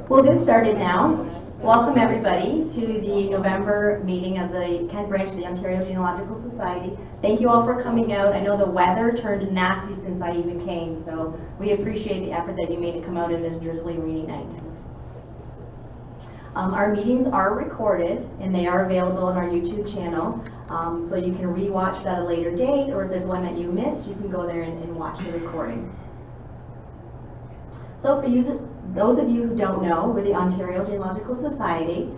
We'll get started now. Welcome everybody to the November meeting of the Kent branch of the Ontario Genealogical Society. Thank you all for coming out. I know the weather turned nasty since I even came, so we appreciate the effort that you made to come out in this drizzly, rainy night. Our meetings are recorded and they are available on our YouTube channel, so you can re-watch it at a later date, or if there's one that you missed, you can go there and watch the recording. So for those of you who don't know, we're the Ontario Genealogical Society.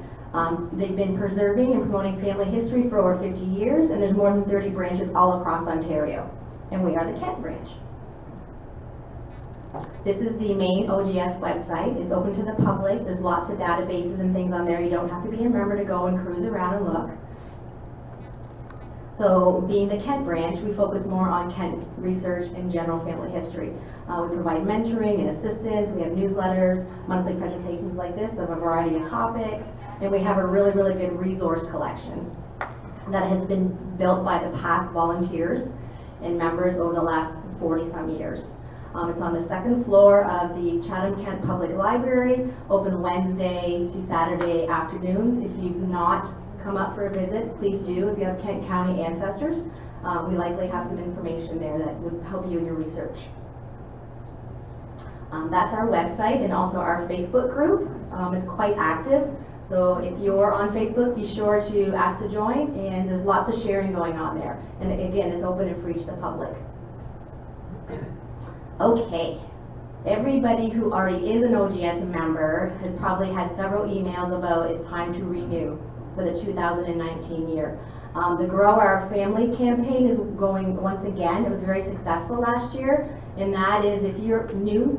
They've been preserving and promoting family history for over 50 years, and there's more than 30 branches all across Ontario, and we are the Kent branch. This is the main OGS website. It's open to the public. There's lots of databases and things on there. You don't have to be a member to go and cruise around and look. So being the Kent branch, we focus more on Kent research and general family history. We provide mentoring and assistance. We have newsletters, monthly presentations like this of a variety of topics, and we have a really, really good resource collection that has been built by the past volunteers and members over the last 40-some years. It's on the second floor of the Chatham-Kent Public Library, open Wednesday to Saturday afternoons. If you've not come up for a visit, please do. If you have Kent County ancestors, we likely have some information there that would help you in your research. That's our website, and also our Facebook group is quite active. So if you're on Facebook, be sure to ask to join, and there's lots of sharing going on there. And again, it's open and free to the public. Okay, everybody who already is an OGS member has probably had several emails about it's time to renew for the 2019 year. The Grow Our Family campaign is going once again. It was very successful last year, and that is if you're a new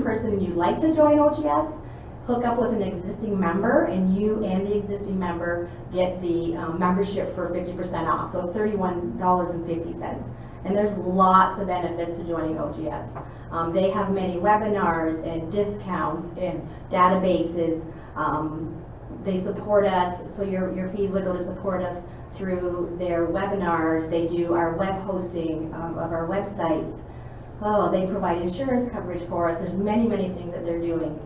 person and you'd like to join OGS, hook up with an existing member, and you and the existing member get the membership for 50% off. So it's $31.50. And there's lots of benefits to joining OGS. They have many webinars and discounts and databases. They support us, so your fees would go to support us through their webinars. They do our web hosting of our websites. Oh, they provide insurance coverage for us. There's many, many things that they're doing.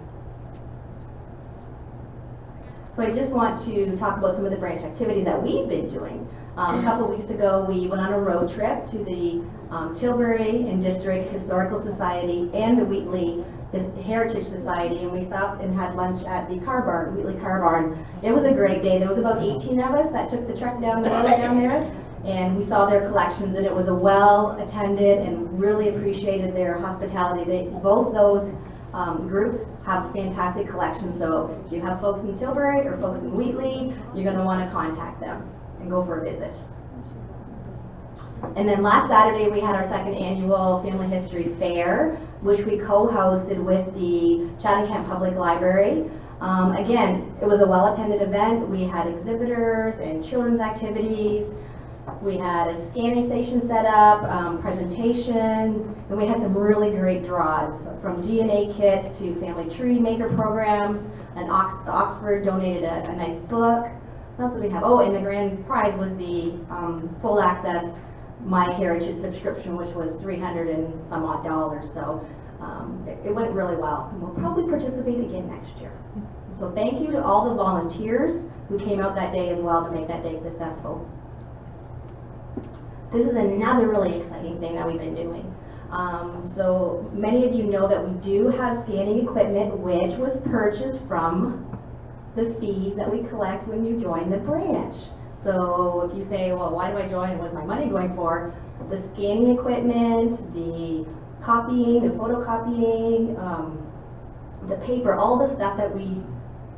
So I just want to talk about some of the branch activities that we've been doing. A couple weeks ago, we went on a road trip to the Tilbury and District Historical Society and the Wheatley Heritage Society, and we stopped and had lunch at the car barn, Wheatley Car Barn. It was a great day. There was about 18 of us that took the trek down the road down there, and we saw their collections, and it was a well-attended and really appreciated their hospitality. Both those groups have fantastic collections, so if you have folks in Tilbury or folks in Wheatley, you're going to want to contact them and go for a visit. And then last Saturday we had our second annual Family History Fair, which we co-hosted with the Chatham-Kent Public Library. Again, it was a well-attended event. We had exhibitors and children's activities. We had a scanning station set up, presentations, and we had some really great draws, from DNA kits to family tree maker programs, and Oxford donated a nice book. What else did we have? Oh, and the grand prize was the full access My Heritage subscription, which was $300 and some odd. So it went really well, and we'll probably participate again next year. So thank you to all the volunteers who came out that day as well to make that day successful. This is another really exciting thing that we've been doing. So many of you know that we do have scanning equipment, which was purchased from the fees that we collect when you join the branch. So if you say, well, why do I join and what's my money going for? The scanning equipment, the copying, the photocopying, the paper, all the stuff that we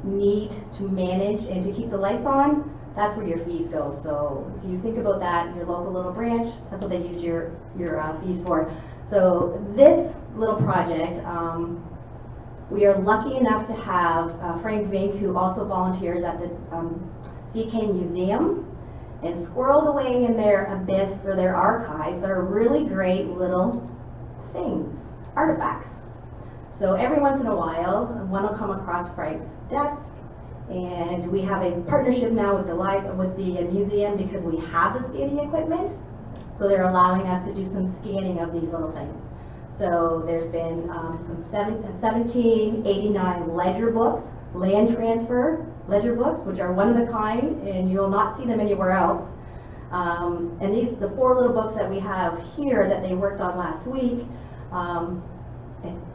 need to manage and to keep the lights on, that's where your fees go. So if you think about that, your local little branch, that's what they use your fees for. So this little project, we are lucky enough to have Frank Vink, who also volunteers at the CK Museum, and squirreled away in their abyss or their archives are really great little things, artifacts. So every once in a while, one will come across Frank's desk, and we have a partnership now with the museum because we have the scanning equipment. So they're allowing us to do some scanning of these little things. So there's been some 1789 ledger books, land transfer ledger books, which are one of a kind, and you'll not see them anywhere else. And the 4 little books that we have here that they worked on last week,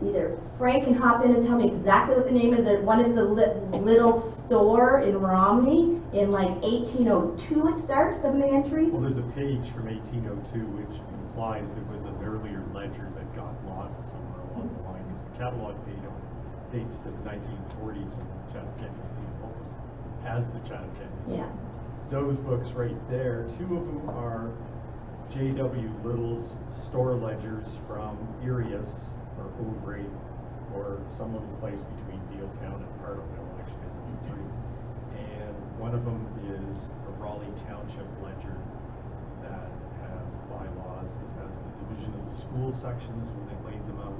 either Frank can hop in and tell me exactly what the name is. One is the Little Store in Romney in like 1802 it starts, some of the entries. Well, there's a page from 1802 which implies there was an earlier ledger that got lost somewhere along the line, because the catalog dates to the 1940s when the Chatham Kent Museum opened as the Chatham Kent Museum. Yeah. Those books right there, 2 of them are J.W. Little's store ledgers from Erieau or Ouvray, or some little place between Bealtown and Pardotville, actually, 3. And one of them is the Raleigh Township ledger that has bylaws. It has the division of the school sections when they laid them out,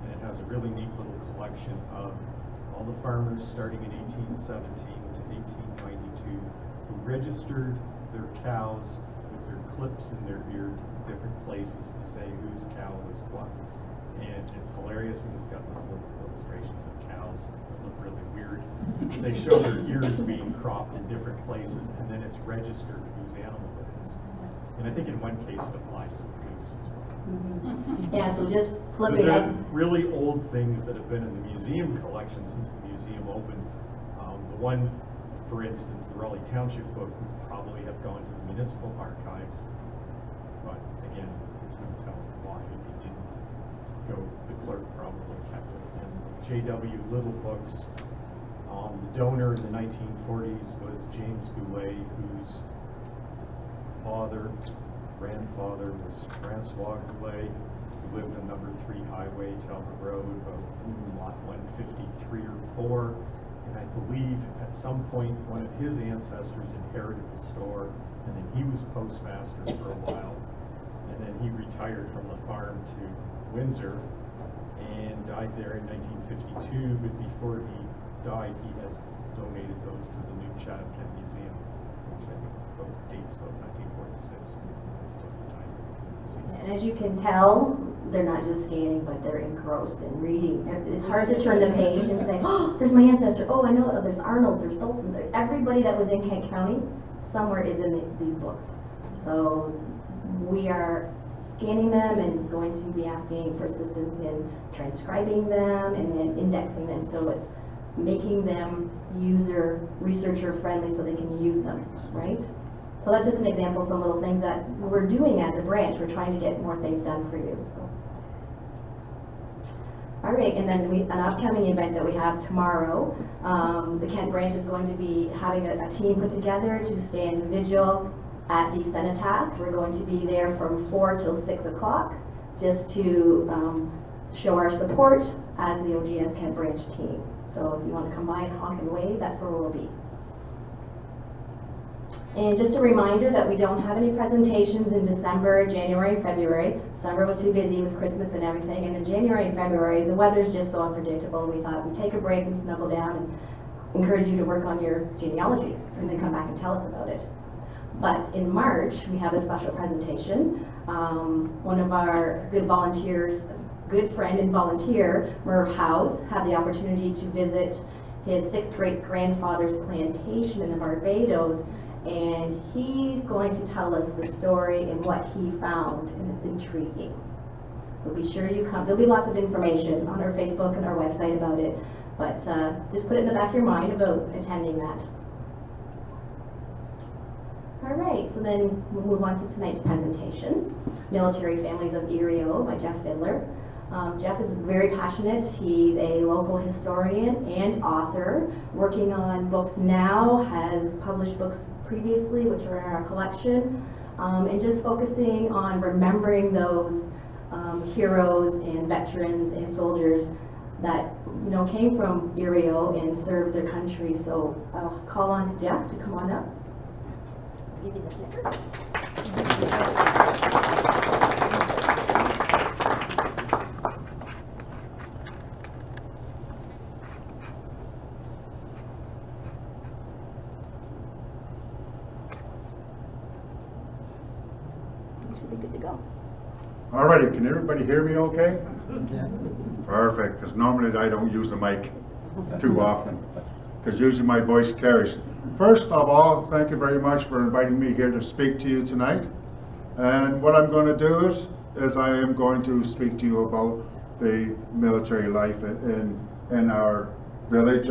and it has a really neat little collection of all the farmers starting in 1817 to 1892 who registered their cows with their clips in their ear to different places to say whose cow was what. And it's hilarious because it's got these little illustrations of cows that look really weird. They show their ears being cropped in different places, and then it's registered whose animal it is. And I think in one case it applies to goose as well. Mm-hmm. Yeah, so just flipping up. Really old things that have been in the museum collection since the museum opened. The one, for instance, the Raleigh Township book would probably have gone to the municipal archives, but again, there's no telling why it didn't go. The clerk probably kept it. And J.W. Little books, the donor in the 1940s was James Goulet, whose grandfather was Francois Goulet, who lived on number 3 Highway, Talbot Road, about lot 153 or 4. And I believe at some point one of his ancestors inherited the store, and then he was postmaster for a while. And then he retired from the farm to Windsor and died there in 1952, but before he died he had donated those to the new Chatham Kent Museum, which I think both dates about 1946. That's about the time the museum. And as you can tell, they're not just scanning, but they're engrossed in reading. It's hard to turn the page and say, oh, there's my ancestor. Oh, I know, there's Arnold's, there's Dolson. Everybody that was in Kent County somewhere is in these books. So we are scanning them and going to be asking for assistance in transcribing them and then indexing them. So it's making them researcher friendly so they can use them, right? So that's just an example of some little things that we're doing at the branch. We're trying to get more things done for you. So. All right, and then an upcoming event that we have tomorrow, the Kent branch is going to be having a team put together to stand vigil at the cenotaph. We're going to be there from 4 till 6 o'clock just to show our support as the OGS Kent branch team. So if you want to come by and honk and wave, that's where we'll be. And just a reminder that we don't have any presentations in December, January, and February. December was too busy with Christmas and everything, and in January and February, the weather's just so unpredictable. We thought we'd take a break and snuggle down and encourage you to work on your genealogy and then come back and tell us about it. But in March, we have a special presentation. One of our good volunteers, good friend and volunteer, Merv House, had the opportunity to visit his 6th great-grandfather's plantation in the Barbados, and he's going to tell us the story and what he found, and it's intriguing. So be sure you come. There'll be lots of information on our Facebook and our website about it, but just put it in the back of your mind about attending that. All right, so then we'll move on to tonight's presentation, Military Families of Erieau by Jeff Fiddler. Jeff is very passionate. He's a local historian and author, working on books now, has published books previously, which are in our collection, and just focusing on remembering those heroes and veterans and soldiers that came from Erieau and served their country. So I'll call on to Jeff to come on up. Give you the clicker. Should be good to go. All righty, can everybody hear me okay? Perfect, because normally I don't use a mic too often, because usually my voice carries. First of all, thank you very much for inviting me here to speak to you tonight. And what I'm going to do is I am going to speak to you about the military life in our village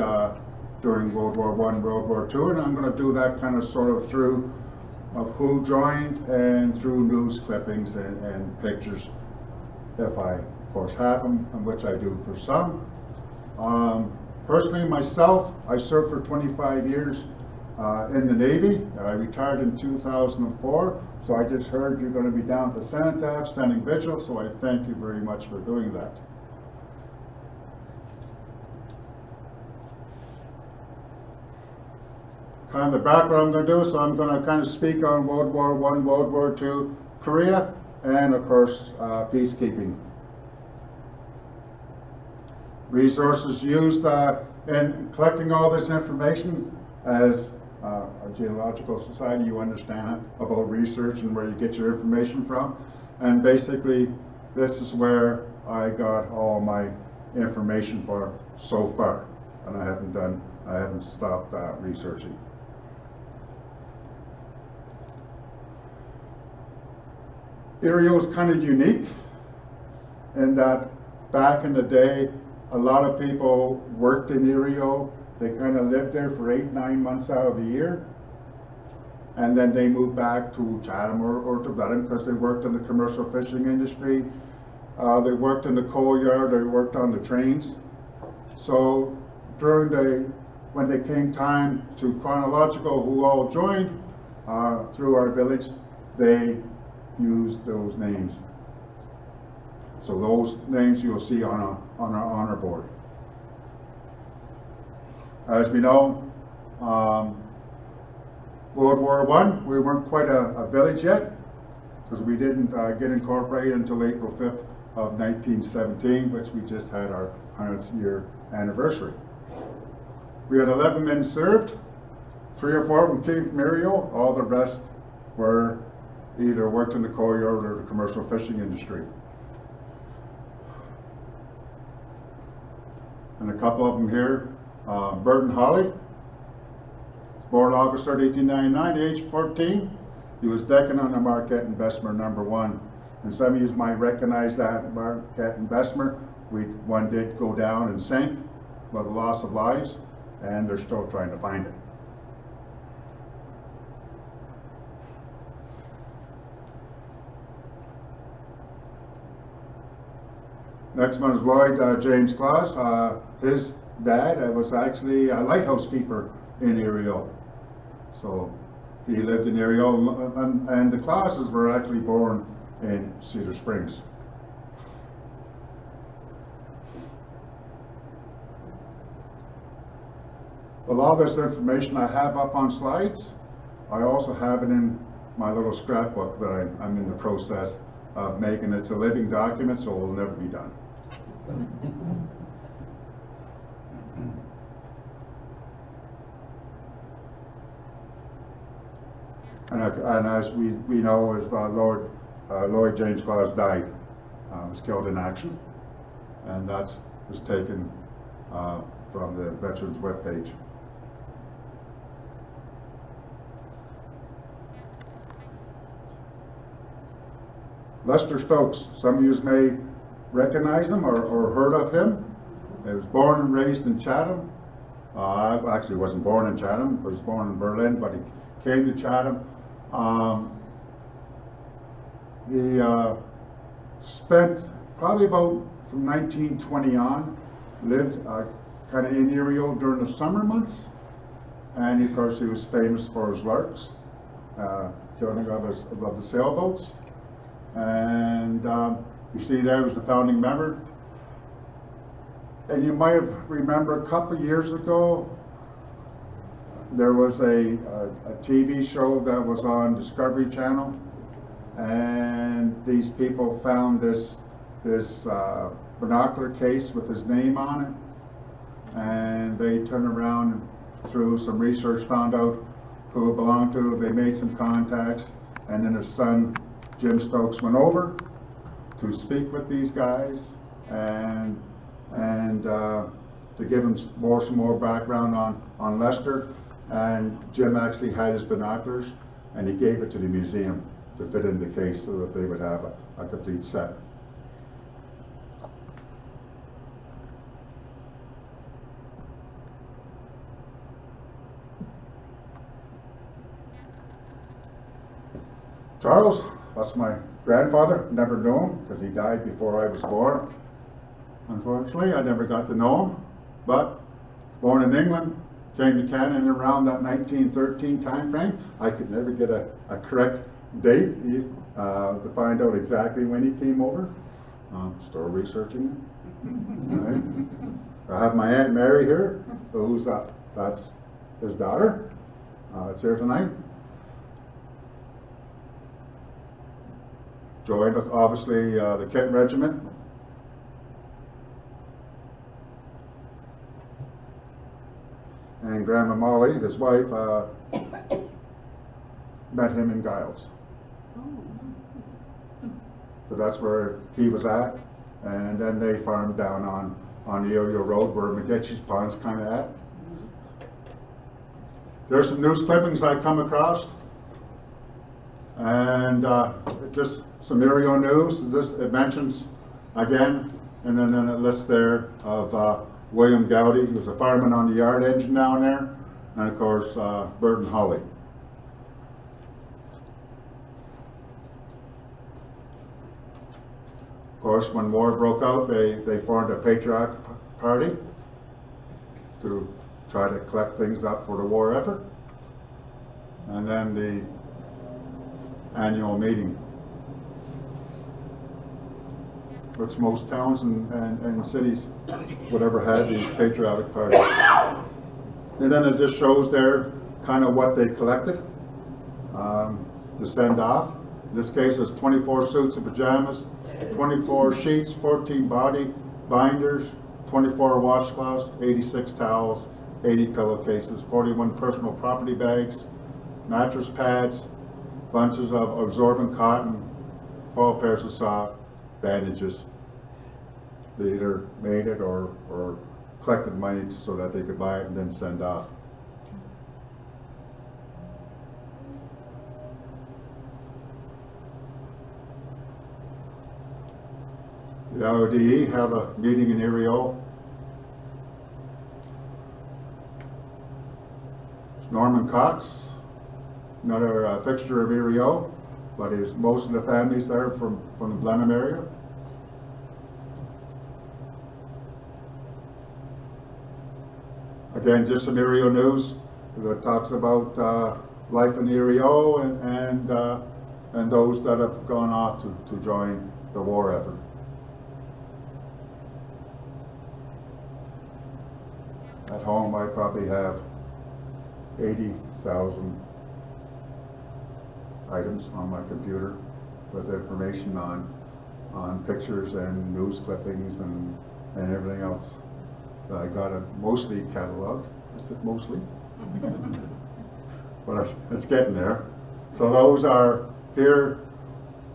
during World War I, World War II, and I'm going to do that kind of sort of through of who joined and through news clippings and pictures, if I of course have them, and which I do for some. Personally myself, I served for 25 years in the Navy. I retired in 2004, so I just heard you're going to be down at the Cenotaph standing vigil, so I thank you very much for doing that. Kind of the background I'm going to do, so I'm going to kind of speak on World War I, World War II, Korea, and of course peacekeeping. Resources used in collecting all this information. As a geological society, you understand about research and where you get your information from, and basically this is where I got all my information for so far, and I haven't stopped researching. Erieau is kind of unique in that back in the day, a lot of people worked in Erieau. They kind of lived there for 8-9 months out of the year, and then they moved back to Chatham or to Burton because they worked in the commercial fishing industry. They worked in the coal yard. They worked on the trains. So when they came time to chronological who all joined through our village, they used those names. So those names you'll see on our honor board. As we know, World War I, we weren't quite a village yet, because we didn't get incorporated until April 5th of 1917, which we just had our 100th year anniversary. We had 11 men served, 3 or 4 of them came from Erieau, all the rest were either worked in the coal yard or the commercial fishing industry. And a couple of them here, Burton Holly, born August 3rd, 1899, age 14. He was decking on the Marquette and Bessemer #1. And some of you might recognize that Marquette and Bessemer. One did go down and sink with the loss of lives, and they're still trying to find it. Next one is Lloyd James Claus. His dad was actually a lighthouse keeper in Erieau. So he lived in Erieau, and the Clauses were actually born in Cedar Springs. A lot of this information I have up on slides. I also have it in my little scrapbook that I'm in the process of making. It's a living document, so it will never be done. And as we know, as Lloyd James Claus died, was killed in action, and that was taken from the Veterans webpage. Lester Stokes, some of you may recognize him or heard of him. He was born and raised in Chatham. I actually wasn't born in Chatham, but he was born in Berlin, but he came to Chatham. He spent probably about from 1920 on, lived kind of in Erieau during the summer months, and of course he was famous for his larks, killing of the sailboats. And you see there was the founding member. And you might have remembered a couple of years ago, there was a TV show that was on Discovery Channel, and these people found this binocular case with his name on it, and they turned around and through some research found out who it belonged to. They made some contacts, and then his son Jim Stokes went over to speak with these guys, and to give him some more background on Lester. And Jim actually had his binoculars, and he gave it to the museum to fit in the case so that they would have a complete set. Charles, that's my grandfather. Never knew him because he died before I was born. Unfortunately, I never got to know him, but born in England, came to Canada around that 1913 time frame. I could never get a correct date to find out exactly when he came over. Still researching him. Right. I have my Aunt Mary here, who's that's his daughter. It's here tonight. Joined obviously the Kent Regiment. And Grandma Molly, his wife, met him in Giles. So that's where he was at. And then they farmed down on the Erieau Road where McGetchy's Pond's kind of at. There's some news clippings I come across. And just some Erieau news. It mentions again, and then it lists there of William Goulet, who was a fireman on the yard engine down there, and of course Burton Holly. Of course, when war broke out, they formed a patriotic party to try to collect things up for the war effort, and then the annual meeting, which most towns and cities would ever had these patriotic parties. And then it just shows there kind of what they collected to send off. In this case, it's 24 suits of pajamas, 24 sheets, 14 body binders, 24 washcloths, 86 towels, 80 pillowcases, 41 personal property bags, mattress pads, bunches of absorbent cotton, 12 pairs of socks, bandages. They either made it or collected money so that they could buy it and then send off. The IODE held a meeting in Erieau. Norman Cox, another fixture of Erieau, but most of the families there from the Blenheim area. Again, just some Erieau news that talks about life in Erieau and those that have gone off to join the war effort. At home, I probably have 80,000 items on my computer with information on pictures and news clippings and everything else. I got it mostly cataloged. I said mostly, but it's getting there. So those are, here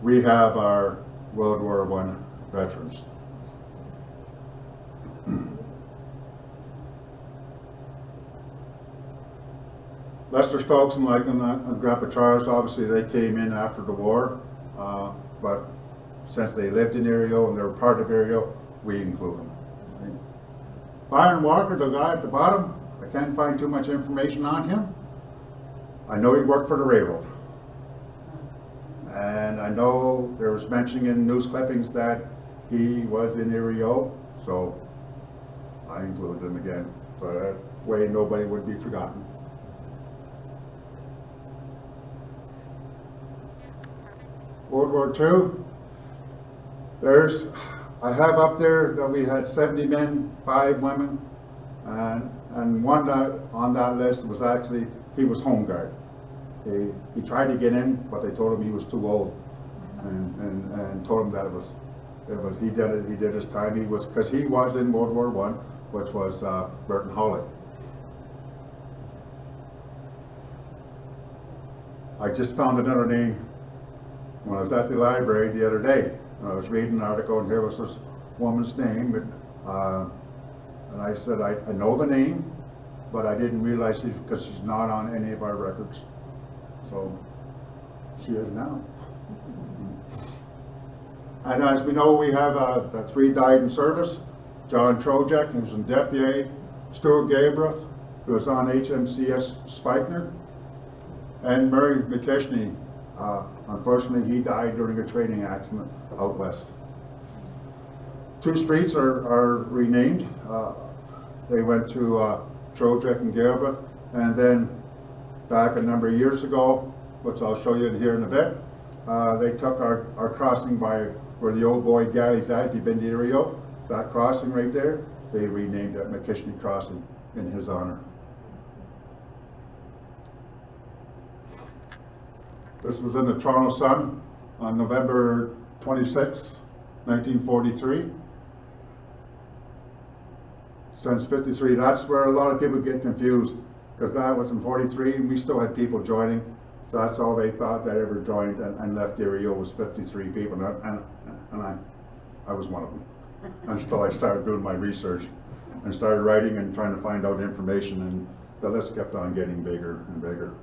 we have our World War I veterans. Lester Stokes and Grandpa Charles, obviously they came in after the war, but since they lived in Erieau and they were part of Erieau, we include them. Byron Walker, the guy at the bottom, I can't find too much information on him. I know he worked for the railroad. And I know there was mentioning in news clippings that he was in Erieau, so I included him again. So that way nobody would be forgotten. World War II, I have up there that we had 70 men, 5 women, and one that on that list was actually, he was home guard. He tried to get in, but they told him he was too old, and told him that he did his time. Because he was in World War I, which was Burton Holly. I just found another name when I was at the library the other day. I was reading an article, and here was this woman's name, and I said, I know the name, but I didn't realize it because she's not on any of our records. So she is now. And as we know, we have the 3 died in service. John Trojek, who was in Deputy, Stuart Gabriel, who was on HMCS Spikener, and Murray McKishney. Unfortunately, he died during a training accident out west. 2 streets are renamed. They went to Trojek and Gabriel, and then back a number of years ago, which I'll show you here in a bit, they took our crossing by where the old boy Gally's at. If you've been to Erieau, that crossing right there, they renamed it McKishney Crossing in his honor. This was in the Toronto Sun on November 26, 1943. Since 53, that's where a lot of people get confused, because that was in 43 and we still had people joining. So that's all they thought that ever joined and left Erieau was 53 people, and I was one of them. Until I started doing my research and started writing and trying to find out information, and the list kept on getting bigger and bigger.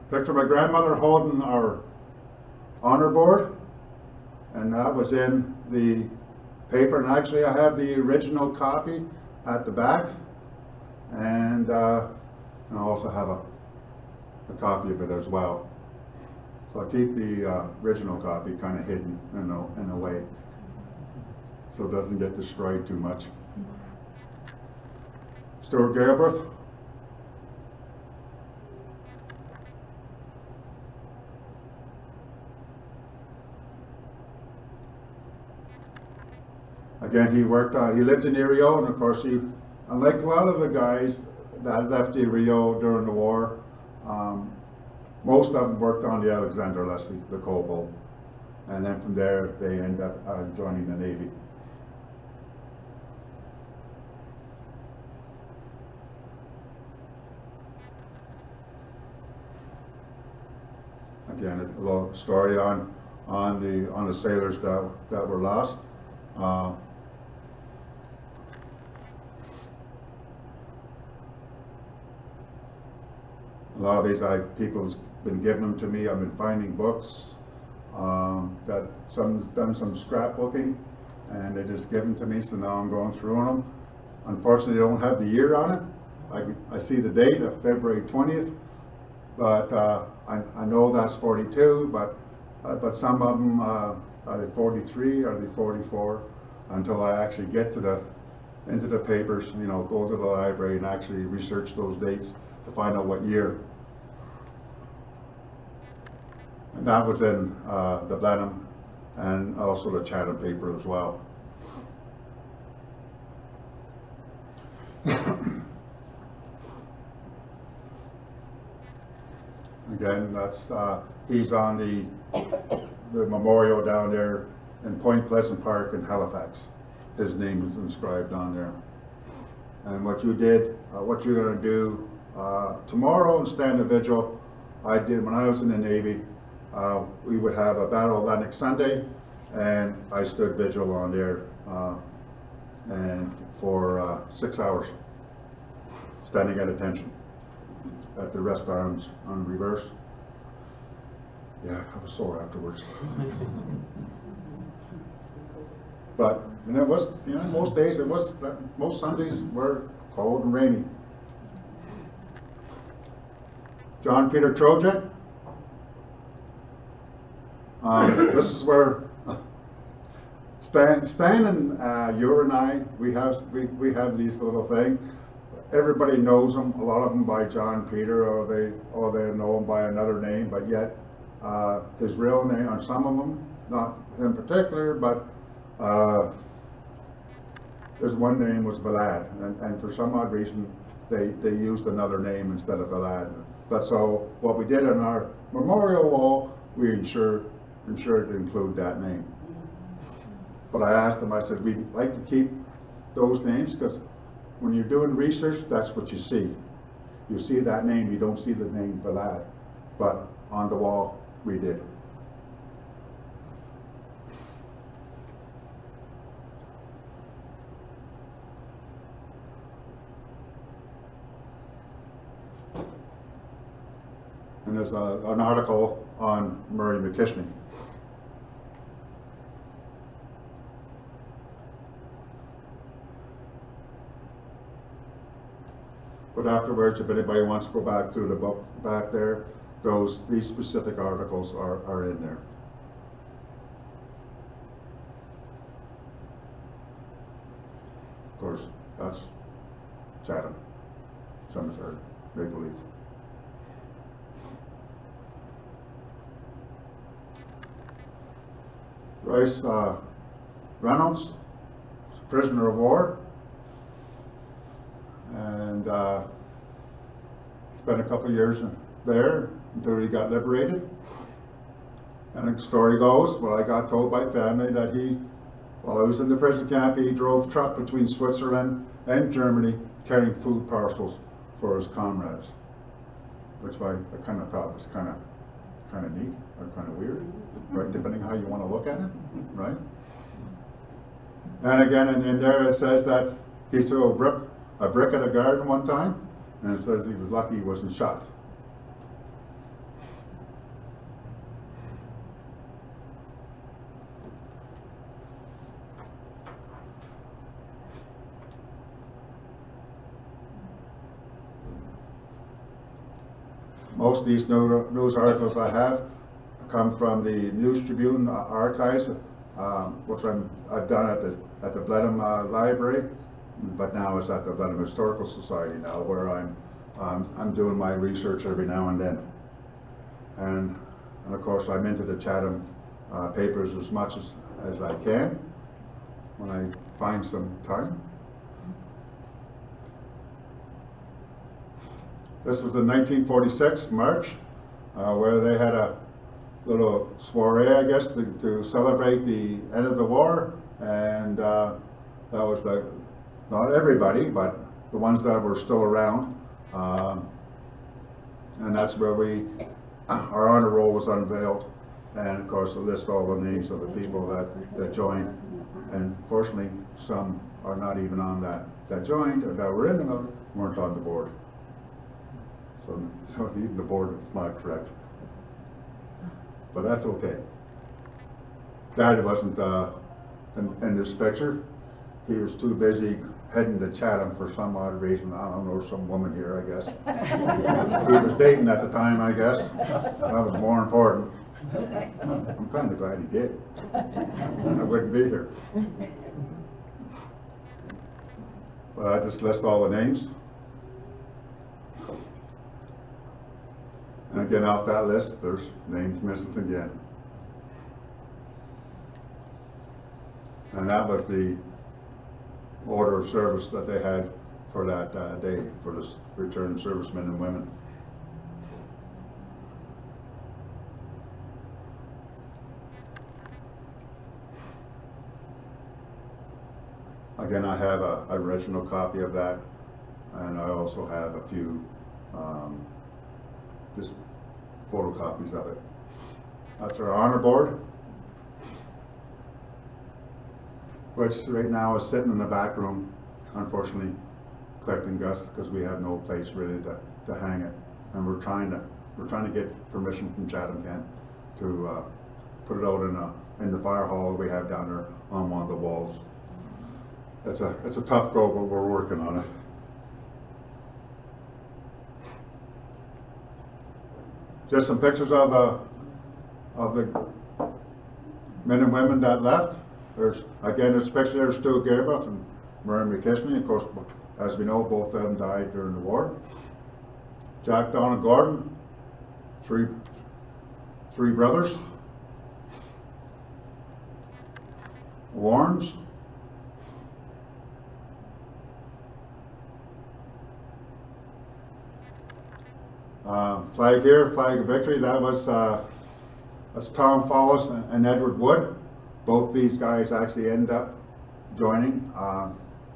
Picture of my grandmother holding our honor board, and that was in the paper, and actually I have the original copy at the back, and I also have a copy of it as well. So I keep the original copy kind of hidden in a way, so it doesn't get destroyed too much. Stuart Gabriel. Again, he lived in Erieau, and of course he, unlike a lot of the guys that left Erieau during the war, most of them worked on the Alexander Leslie, the coal boat, and then from there they end up joining the Navy. Again, a little story on the sailors that were lost. A lot of these people's been giving them to me. I've been finding books that someone's done some scrapbooking, and they just give them to me. So now I'm going through them. Unfortunately, they don't have the year on it. I see the date of February 20th, but I know that's 42. But some of them are they 43? Are they 44? Until I actually get into the papers, go to the library and actually research those dates to find out what year. And that was in the Blenheim and also the Chatham paper as well. Again, that's he's on the memorial down there in Point Pleasant Park in Halifax. His name is inscribed on there. And what you did, what you're going to do tomorrow and stand a vigil, I did when I was in the Navy. We would have a Battle of Atlantic Sunday, and I stood vigil on there and for 6 hours, standing at attention at the rest arms on reverse. Yeah, I was sore afterwards. But it was, most days it was, most Sundays were cold and rainy. John Peter Trojek. This is where Stan and you and I, we have these little things. Everybody knows them. A lot of them by John Peter, or they know him by another name. But yet, his real name on some of them, not in particular, but his one name was Vlad, and for some odd reason, they used another name instead of Vlad. But so what we did on our memorial wall, we ensured to include that name. But I asked them, I said, we'd like to keep those names because when you're doing research, that's what you see. You see that name, you don't see the name Vlad. But on the wall, we did. as an article on Murray McKishney. But afterwards, if anybody wants to go back through the book back there, these specific articles are in there. Of course, that's Chatham Cemetery, Maple Leaf. Bryce Reynolds, prisoner of war, and spent a couple of years there until he got liberated. And the story goes, well, I got told by family that while I was in the prison camp, he drove a truck between Switzerland and Germany carrying food parcels for his comrades, which I kind of thought was kind of neat or kind of weird, right? Depending how you want to look at it, right? And again, in there it says that he threw a brick at a guard one time, and it says he was lucky he wasn't shot. Most of these news articles I have come from the News Tribune archives, which I've done at the Blenheim Library, but now it's at the Blenheim Historical Society now, where I'm doing my research every now and then. And of course I'm into the Chatham papers as much as I can when I find some time. This was in 1946, March, where they had a little soiree, I guess, to celebrate the end of the war, and that was not everybody, but the ones that were still around, and that's where our honor roll was unveiled, and of course, it lists all the names of the people that joined, and fortunately, some are not even on that joined, or that were in them, weren't on the board. So even the board is not correct, but that's okay. Dad wasn't in this picture. He was too busy heading to Chatham for some odd reason. I don't know, some woman here, I guess. He was dating at the time, I guess. That was more important. I'm kind of glad he did. I wouldn't be here. But I just list all the names. And again, off that list, there's names missing again. And that was the order of service that they had for that day for the returned servicemen and women. Again, I have an original copy of that, and I also have a few just photocopies of it. That's our honor board, which right now is sitting in the back room, unfortunately, collecting dust because we have no place really to hang it, and we're trying to get permission from Chatham Kent to put it out in the fire hall we have down there on one of the walls. It's a tough go, but we're working on it. Just some pictures of the men and women that left. There's a picture there of Stu Gerber and Murray McKishney. Of course, as we know, both of them died during the war. Jack, Don, and Gordon, three brothers. Warrens. Flag here, flag of victory. That's Tom Follis and Edward Wood. Both these guys actually end up joining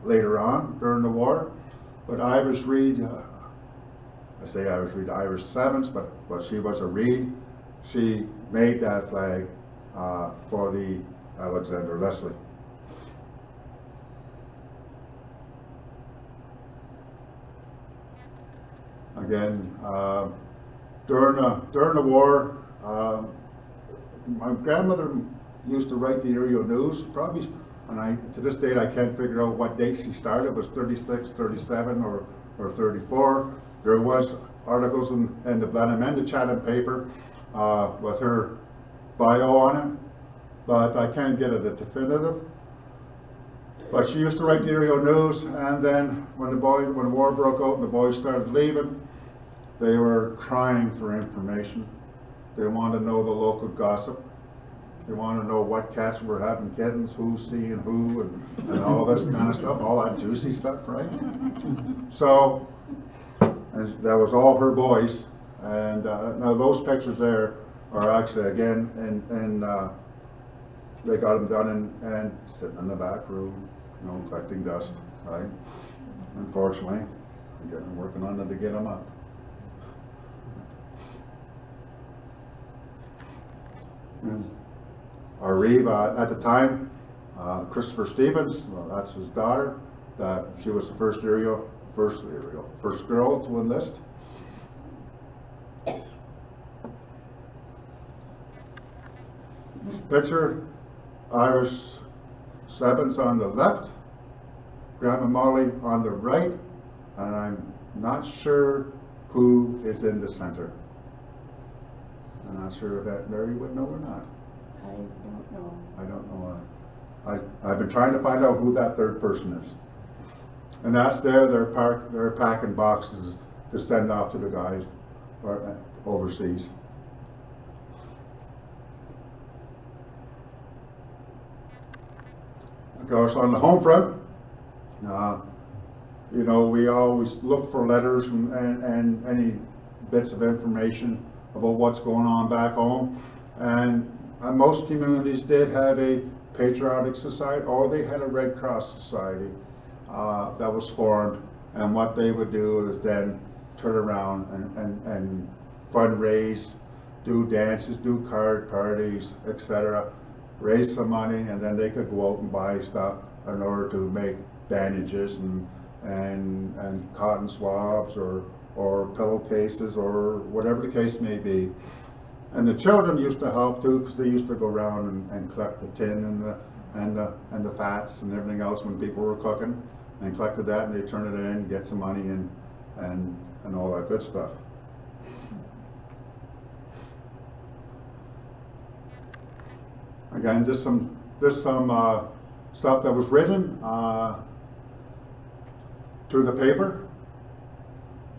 later on during the war. But Iris Reed, Iris Sevens, but she was a Reed. She made that flag for the Alexander Leslie. Again, During the war, my grandmother used to write the Erieau News, probably, and to this date I can't figure out what date she started. It was 36, 37, or 34. There was articles in the Blenheim and the Chatham paper with her bio on it, but I can't get it a definitive. But she used to write the Erieau News, and then when the war broke out and the boys started leaving, they were crying for information. They wanted to know the local gossip. They wanted to know what cats were having kittens, who's seeing who, and all this kind of stuff, all that juicy stuff, right? So, and that was all her boys. And now those pictures there are actually, again, and they got them done and sitting in the back room, you know, collecting dust, right? Unfortunately, I'm working on it to get them up. Our Reeve, at the time, Christopher Stevens, well, that's his daughter, she was the first girl to enlist. Picture, Iris Stebbins on the left, Grandma Molly on the right, and I'm not sure who is in the center. I'm not sure if that Mary would know or not. I don't know. I don't know. I've been trying to find out who that third person is. And that's they're packing boxes to send off to the guys overseas. Of course, on the home front, you know, we always look for letters and any bits of information about what's going on back home. And most communities did have a patriotic society, or they had a Red Cross society that was formed. And what they would do is then turn around and fundraise, do dances, do card parties, etc., raise some money, and then they could go out and buy stuff in order to make bandages and cotton swabs or pillowcases or whatever the case may be. And the children used to help too, because they used to go around and collect the tin and the fats and everything else when people were cooking, and collected that, and they turn it in, get some money and all that good stuff. Again, just some stuff that was written to the paper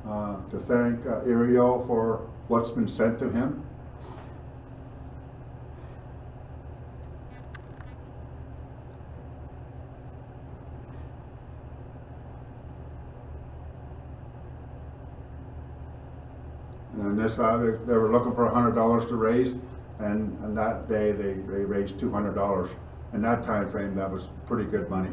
to thank Erieau for what's been sent to him. And this, they were looking for $100 to raise, and that day they raised $200. In that time frame, that was pretty good money.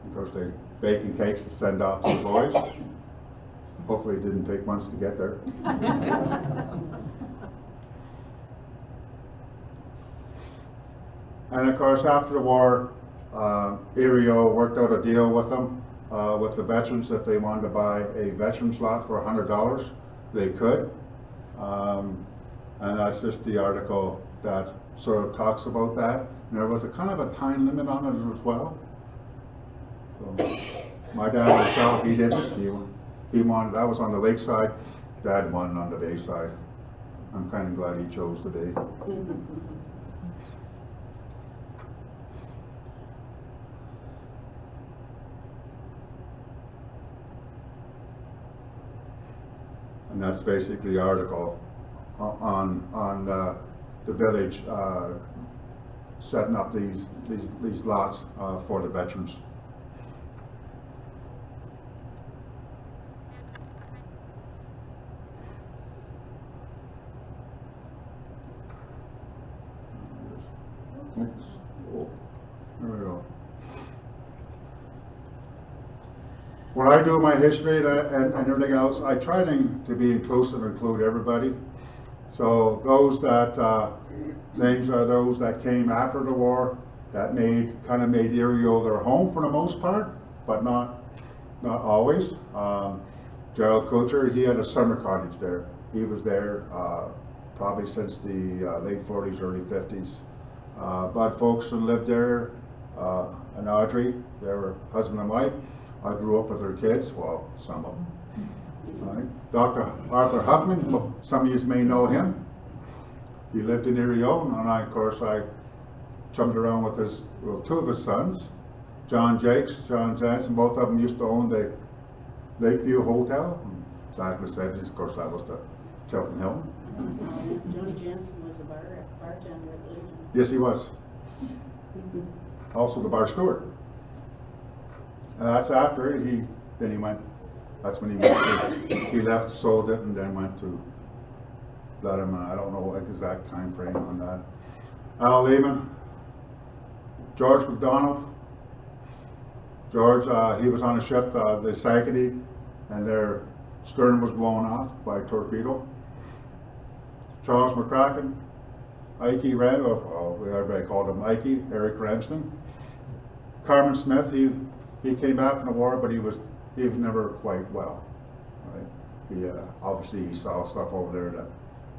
Of course, they baking cakes to send off to the boys. Hopefully it didn't take months to get there. And of course, after the war, Erieau worked out a deal with them, with the veterans. If they wanted to buy a veterans lot for $100, they could. And that's just the article that sort of talks about that. And there was a kind of a time limit on it as well. So my dad himself, he didn't. He wanted, that was on the lakeside. Dad wanted on the bay side. I'm kind of glad he chose the bay. And that's basically the article on the village setting up these lots for the veterans. There we go. When I do my history and everything else, I try to be inclusive, include everybody. So those that names are those that came after the war, that kind of made Erieau their home for the most part, but not always. Gerald Coulter, he had a summer cottage there. He was there probably since the late 40s, early 50s. Bud Folkestone lived there, and Audrey, they were husband and wife. I grew up with their kids, well, some of them. Right. Dr. Arthur Huffman, some of you may know him. He lived in Erieau, and I, of course, I chummed around with his, well, two of his sons, John Jakes, John Jansen. Both of them used to own the Lakeview Hotel. Zach was said, of course, that was the Tilton Hill. Johnny Jansen was a bartender at the Legion. Yes, he was. Also the bar steward. That's after then he went, that's when he left, sold it, and then went to let him, I don't know the exact time frame on that. Al Lehman, George McDonald. George, he was on a ship, the Saginaw, and their stern was blown off by a torpedo. Charles McCracken, Ikey Ram, everybody called him Ikey, Eric Ramsden. Carmen Smith, he came back from the war, but he was never quite well. Right? He obviously he saw stuff over there that,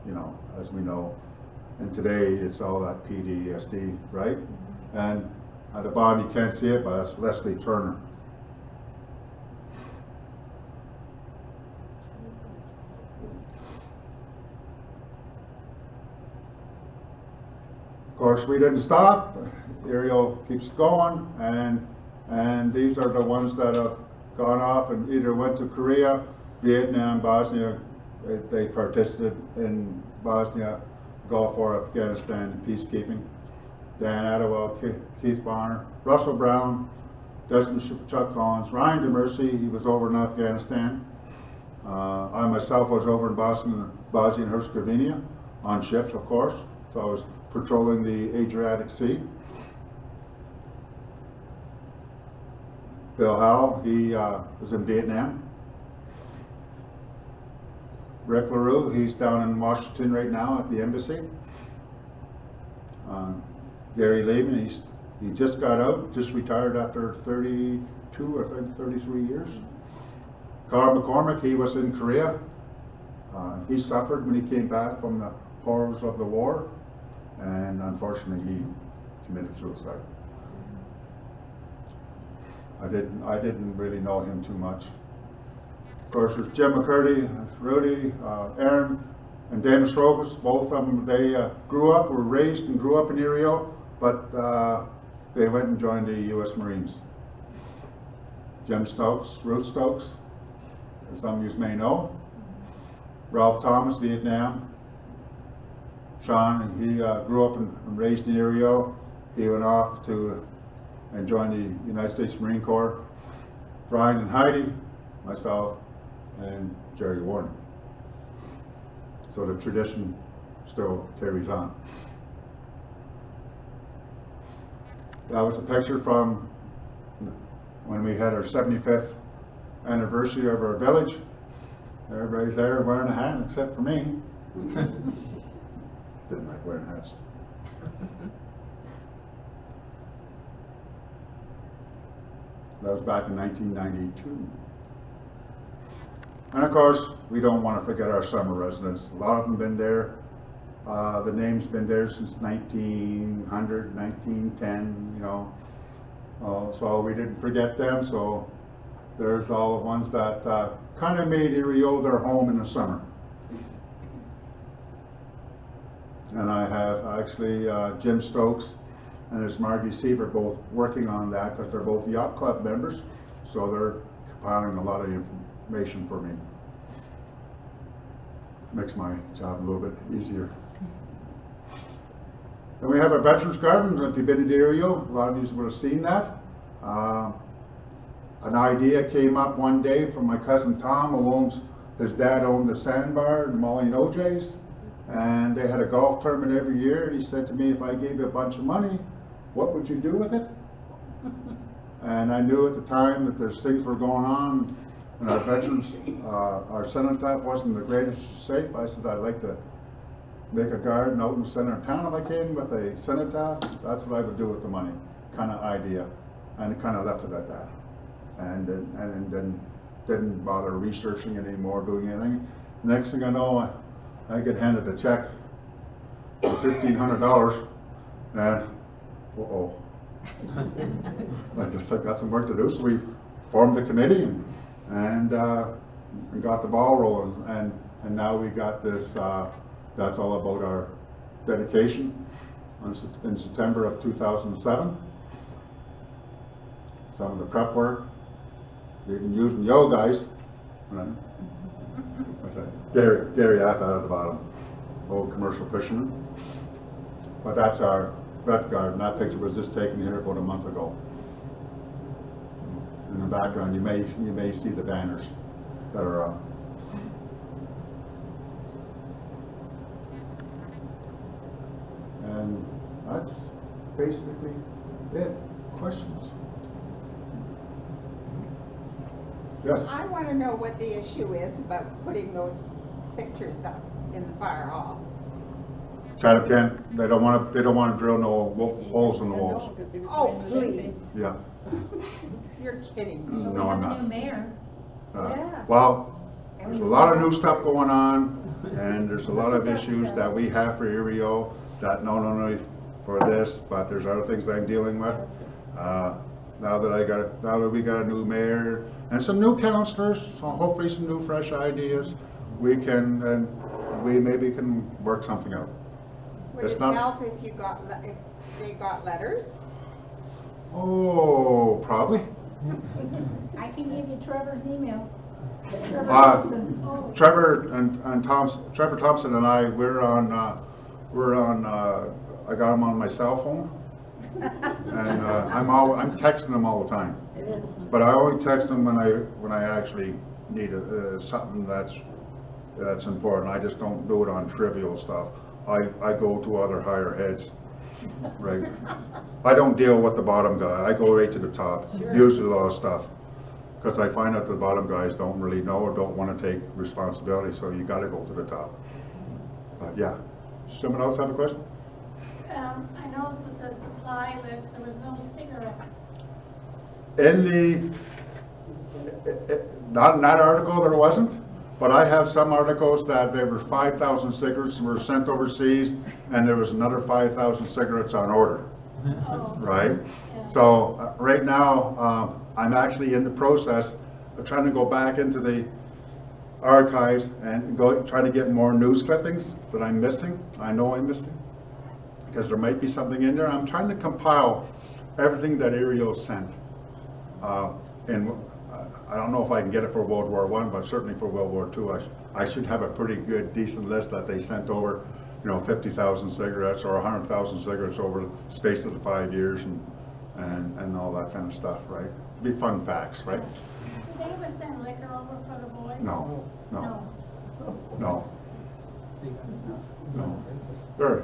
you know, as we know, and today it's all that PTSD, right? And at the bottom you can't see it, but that's Leslie Turner. Of course, we didn't stop. Erieau keeps going, and these are the ones that have gone off and either went to Korea, Vietnam, Bosnia. They participated in Bosnia, Gulf War, Afghanistan, and peacekeeping. Dan Attewell, Keith Bonner, Russell Brown, Desmond Chuck Collins, Ryan DeMercy, he was over in Afghanistan. I myself was over in Bosnia and Herzegovina on ships, of course, so I was patrolling the Adriatic Sea. Bill Howell, he was in Vietnam. Rick LaRue, he's down in Washington right now at the embassy. Gary Lehman, he just got out, just retired after 32 or 33 years. Carl McCormick, he was in Korea. He suffered when he came back from the horrors of the war, and unfortunately he committed suicide. I didn't really know him too much. Of course, there's Jim McCurdy, Rudy, Aaron, and Dennis Robles. Both of them, they were raised and grew up in Erieau, but they went and joined the U.S. Marines. Jim Stokes, Ruth Stokes, as some of you may know. Ralph Thomas, Vietnam. Sean, he grew up and raised in Erieau. He went off to and joined the United States Marine Corps. Brian and Heidi, myself, and Jerry Warren. So the tradition still carries on. That was a picture from when we had our 75th anniversary of our village. Everybody's there wearing a hat except for me. Didn't like wearing hats. That was back in 1992. And of course, we don't want to forget our summer residents. A lot of them been there. The name's been there since 1900, 1910, you know. So we didn't forget them. So there's all the ones that kind of made Erieau their home in the summer. And I have actually Jim Stokes and his Margie Seaver both working on that because they're both yacht club members. So they're compiling a lot of information for me. Makes my job a little bit easier. Then we have our Veterans Garden. If you've been to Erieau, a lot of you would have seen that. An idea came up one day from my cousin Tom, who his dad owned the Sandbar in Molly and OJ's, and they had a golf tournament every year. And he said to me, if I gave you a bunch of money, what would you do with it? And I knew at the time that there's things were going on, and our veterans, our cenotaph wasn't the greatest shape. I said, I'd like to make a garden out in the center of town if I can with a cenotaph. That's what I would do with the money, kind of idea. And it kind of left it at that. And then didn't bother researching it anymore, doing anything. Next thing I know, I get handed a check for $1,500, and uh-oh. I just got some work to do, so we formed a committee and got the ball rolling, and now we got this. That's all about our dedication in September of 2007. Some of the prep work. You can use yo guys. Right? Gary at the bottom, old commercial fisherman. But that's our vet garden. That picture was just taken here about a month ago. In the background, you may see the banners that are up. And that's basically it. Questions? Yes. I want to know what the issue is about putting those pictures up in the fire hall. Chad can't. They don't want to drill no holes in the walls. Oh, please. Yeah. You're kidding me. No, I'm not. New mayor. Yeah. Well, there's a lot of new stuff going on, and there's a lot of issues that we have for Erieau that not only for this, but there's other things I'm dealing with. Now that we got a new mayor and some new councillors, so hopefully some new fresh ideas, we maybe can work something out. Would It's it not- help if if they got letters? Oh, probably. I can give you Trevor's email. Trevor Thompson and I, we're on. I got him on my cell phone, and I'm texting him all the time. But I only text him when I actually need something that's important. I just don't do it on trivial stuff. I go to other higher heads, right? I don't deal with the bottom guy. I go right to the top. Sure. Usually a lot of stuff, because I find that the bottom guys don't really know or don't want to take responsibility. So you got to go to the top. But yeah, someone else have a question? I noticed with the supply list, there was no cigarettes. In not in that article there wasn't, but I have some articles that there were 5,000 cigarettes were sent overseas, and there was another 5,000 cigarettes on order. Oh. Right? Yeah. So right now, I'm actually in the process of trying to go back into the archives and try to get more news clippings that I'm missing. I know I'm missing, because there might be something in there. I'm trying to compile everything that Erieau sent. And I don't know if I can get it for World War I, but certainly for World War II, I should have a pretty good, decent list that they sent over, 50,000 cigarettes or 100,000 cigarettes over the space of the 5 years and all that kind of stuff, right? Be fun facts, right? Did they ever send liquor over for the boys? No. No. Very.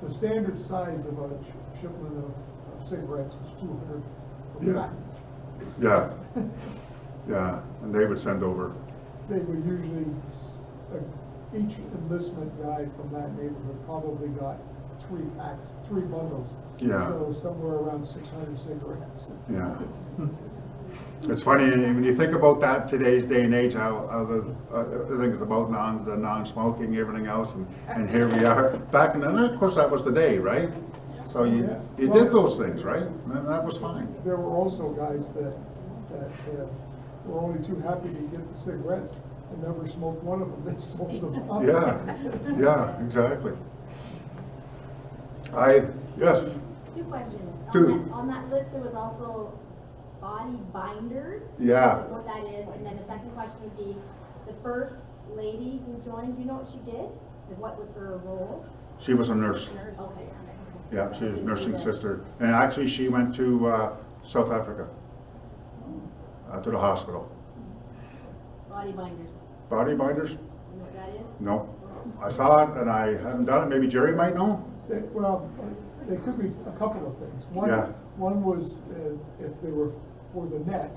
The standard size of a shipment of cigarettes was 200 per Yeah. pack. Yeah, and they would send over. They would usually, each enlistment guy from that neighborhood probably got 3 packs, 3 bundles. Yeah. So somewhere around 600 cigarettes. Yeah. It's funny when you think about that today's day and age, how everything is about the non-smoking, everything else, and here we are. Back in of course, that was the day, right? So you did those things, right? And that was fine. There were also guys that were only too happy to get the cigarettes and never smoked one of them. They sold them off. Yeah, exactly. Yes. 2 questions. Two. On that list, there was also body binders. Yeah. What that is, and then the second question would be, the first lady who joined, do you know what she did? And what was her role? She was a nurse. Okay. Yeah, she was a nursing sister. And actually, she went to South Africa, to the hospital. Body binders. Body binders? You know what that is? No. I saw it and I haven't done it. Maybe Jerry might know? They could be a couple of things. One was if they were for the neck,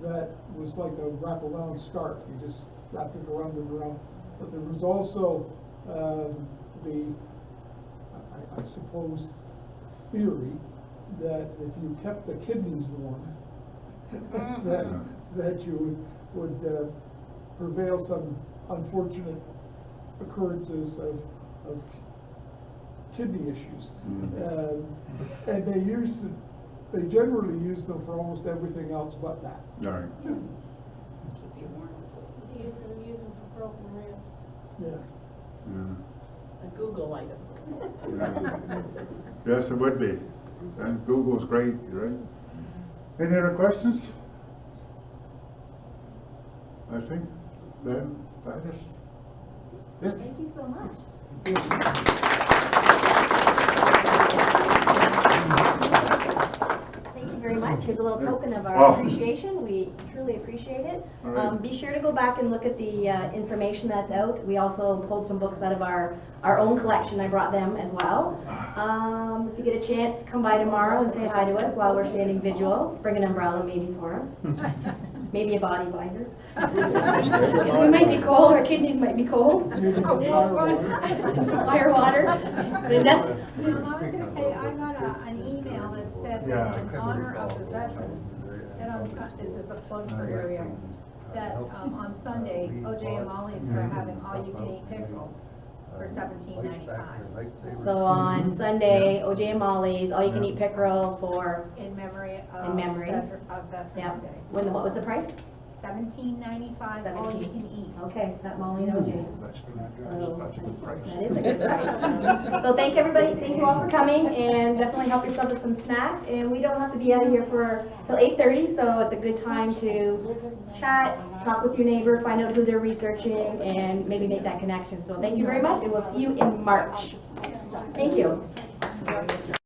that was like a wraparound scarf. You just wrapped it around and around. But there was also I suppose, theory that if you kept the kidneys warm, that you would prevail some unfortunate occurrences of kidney issues. And they generally use them for almost everything else but that. All right. They used to use them for broken ribs. Yeah. Yeah. A Google item. Yes, it would be. And Google's great, right? Any other questions? I think then that is it. Thank you so much. Thank you very much. Here's a little token of our Oh. appreciation. We truly appreciate it. All right. Be sure to go back and look at the information that's out. We also pulled some books out of our own collection. I brought them as well. If you get a chance, come by tomorrow and say hi to us while we're standing vigil. Bring an umbrella maybe for us. Maybe a body binder. Because we might be cold, our kidneys might be cold. Maybe some firewater. Some fire water. Linda? I was gonna say, I got an email that said that in honor of the veterans, that this is a plug for Erieau, that on Sunday, OJ and Molly's are having all-you-can-eat pickerel for $17.95 So on Sunday, OJ and Molly's, all you can eat pickerel for, in memory of In memory. of yeah, Veterans Day. what was the price? $17.95, all you can eat. Okay, at Molly and OJ's. So, that is a good price. So thank everybody, thank you all for coming, and definitely help yourself with some snacks. And we don't have to be out of here for till 8:30, so it's a good time to chat, talk with your neighbor, find out who they're researching, and maybe make that connection. So thank you very much, and we'll see you in March. Thank you.